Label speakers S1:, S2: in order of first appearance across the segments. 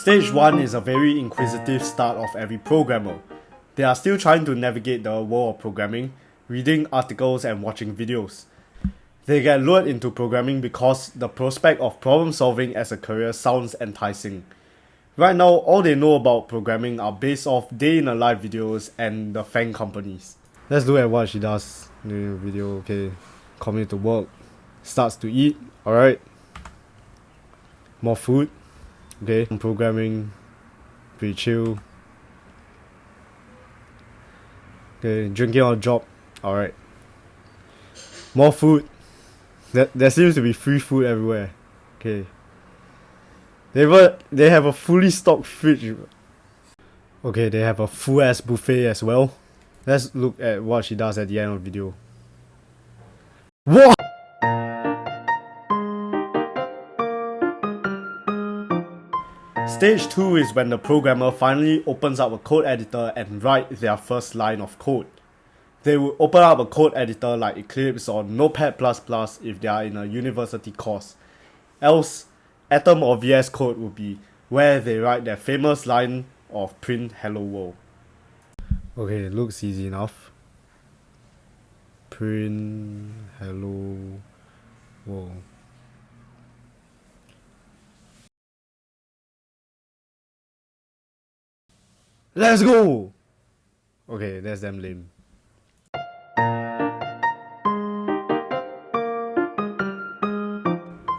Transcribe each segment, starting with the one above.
S1: Stage 1 is a very inquisitive start of every programmer. They are still trying to navigate the world of programming, reading articles and watching videos. They get lured into programming because the prospect of problem solving as a career sounds enticing. Right now, all they know about programming are based off day in a life videos and the FANG companies. Let's look at what she does during the video. Okay, commute to work, starts to eat, alright. More food, okay, programming, pretty chill. Okay, drinking on a job, alright. More food, there seems to be free food everywhere. Okay. They have a fully stocked fridge. Okay, they have a full ass buffet as well. Let's look at what she does at the end of the video. What? Stage 2 is when the programmer finally opens up a code editor and write their first line of code. They will open up a code editor like Eclipse or Notepad++ if they are in a university course. Else, Atom or VS Code would be where they write their famous line of print hello world. Okay, looks easy enough. Print hello world. Let's go! Okay, that's damn lame.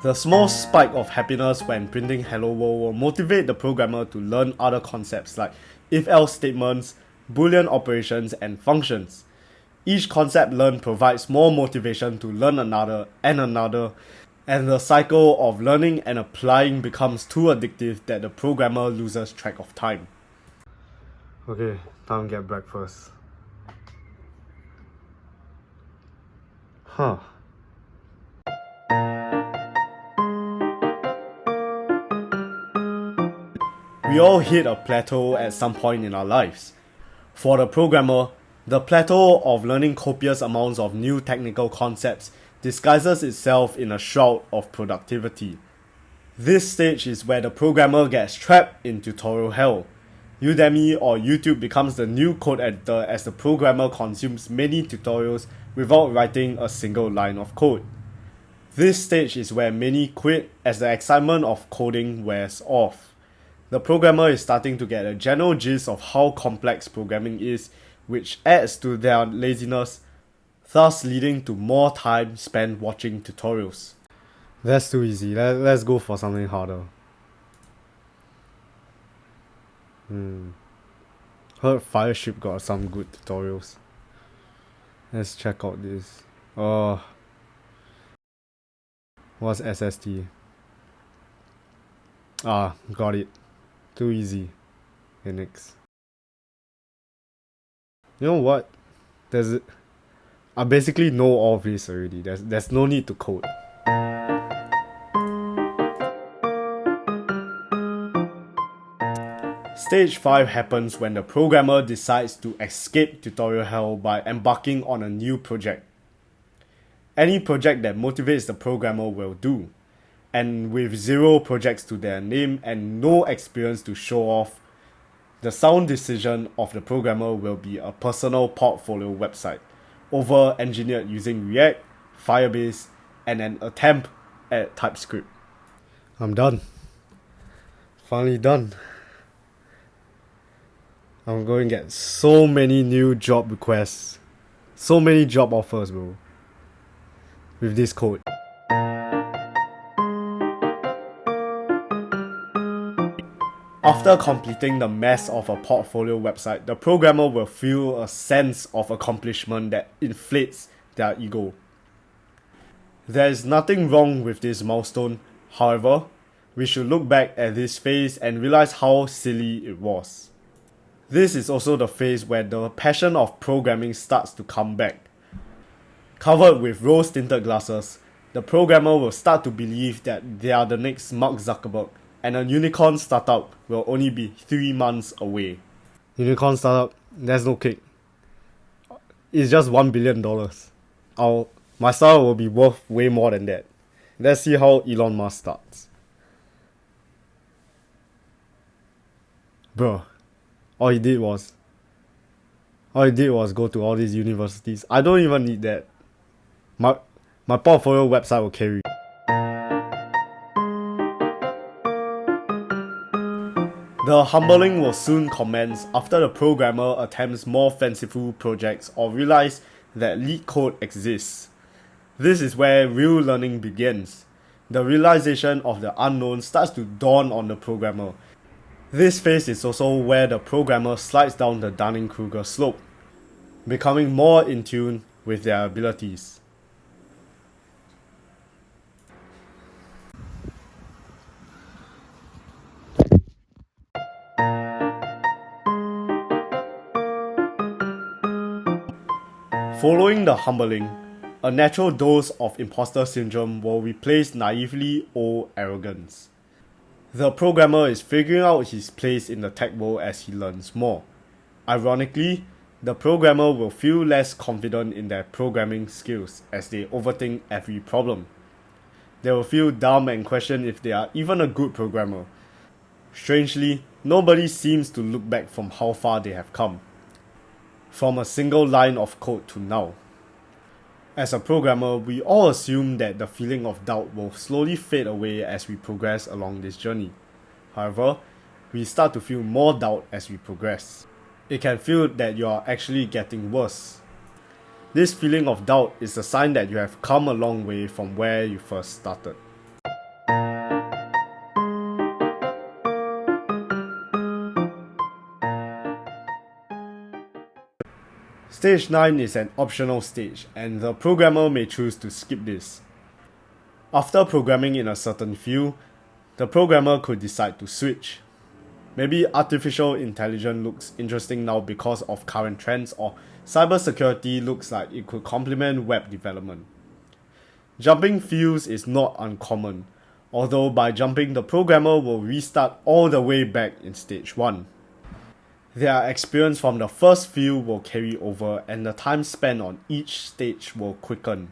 S1: The small spike of happiness when printing hello world will motivate the programmer to learn other concepts like if-else statements, boolean operations, and functions. Each concept learned provides more motivation to learn another, and the cycle of learning and applying becomes too addictive that the programmer loses track of time. Okay, time to get breakfast. Huh. We all hit a plateau at some point in our lives. For the programmer, the plateau of learning copious amounts of new technical concepts disguises itself in a shroud of productivity. This stage is where the programmer gets trapped in tutorial hell. Udemy or YouTube becomes the new code editor as the programmer consumes many tutorials without writing a single line of code. This stage is where many quit as the excitement of coding wears off. The programmer is starting to get a general gist of how complex programming is, which adds to their laziness, thus leading to more time spent watching tutorials. That's too easy. Let's go for something harder. Heard Fireship got some good tutorials. Let's check out this. What's SST? Got it. Too easy. Okay, next. You know what? I basically know all of this already. There's no need to code. Stage 5 happens when the programmer decides to escape tutorial hell by embarking on a new project. Any project that motivates the programmer will do. And with 0 projects to their name and no experience to show off, the sound decision of the programmer will be a personal portfolio website, over-engineered using React, Firebase, and an attempt at TypeScript. I'm done. Finally done. I'm going to get so many new job requests. So many job offers, bro. With this code. After completing the mess of a portfolio website, the programmer will feel a sense of accomplishment that inflates their ego. There is nothing wrong with this milestone, however, we should look back at this phase and realize how silly it was. This is also the phase where the passion of programming starts to come back. Covered with rose-tinted glasses, the programmer will start to believe that they are the next Mark Zuckerberg, and a unicorn startup will only be 3 months away. Unicorn startup, there's no cake. It's just $1 billion. My startup will be worth way more than that. Let's see how Elon Musk starts. Bro, all he did was go to all these universities. I don't even need that. My portfolio website will carry. The humbling will soon commence after the programmer attempts more fanciful projects or realize that leak code exists. This is where real learning begins. The realization of the unknown starts to dawn on the programmer. This phase is also where the programmer slides down the Dunning-Kruger slope, becoming more in tune with their abilities. Following the humbling, a natural dose of impostor syndrome will replace naively old arrogance. The programmer is figuring out his place in the tech world as he learns more. Ironically, the programmer will feel less confident in their programming skills as they overthink every problem. They will feel dumb and question if they are even a good programmer. Strangely, nobody seems to look back from how far they have come, from a single line of code to now. As a programmer, we all assume that the feeling of doubt will slowly fade away as we progress along this journey. However, we start to feel more doubt as we progress. It can feel that you are actually getting worse. This feeling of doubt is a sign that you have come a long way from where you first started. Stage 9 is an optional stage, and the programmer may choose to skip this. After programming in a certain field, the programmer could decide to switch. Maybe artificial intelligence looks interesting now because of current trends, or cybersecurity looks like it could complement web development. Jumping fields is not uncommon, although by jumping the programmer will restart all the way back in stage 1. Their experience from the first field will carry over and the time spent on each stage will quicken.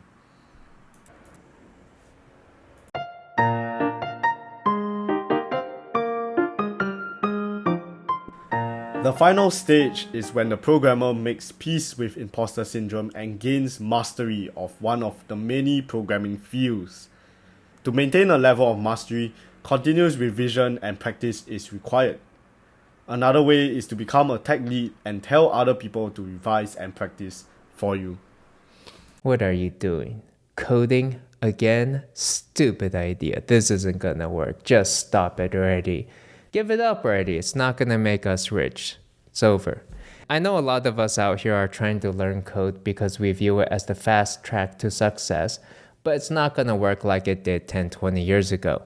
S1: The final stage is when the programmer makes peace with imposter syndrome and gains mastery of one of the many programming fields. To maintain a level of mastery, continuous revision and practice is required. Another way is to become a tech lead and tell other people to revise and practice for you.
S2: What are you doing? Coding again? Stupid idea. This isn't gonna work. Just stop it already. Give it up already. It's not gonna make us rich. It's over. I know a lot of us out here are trying to learn code because we view it as the fast track to success, but it's not gonna work like it did 10, 20 years ago.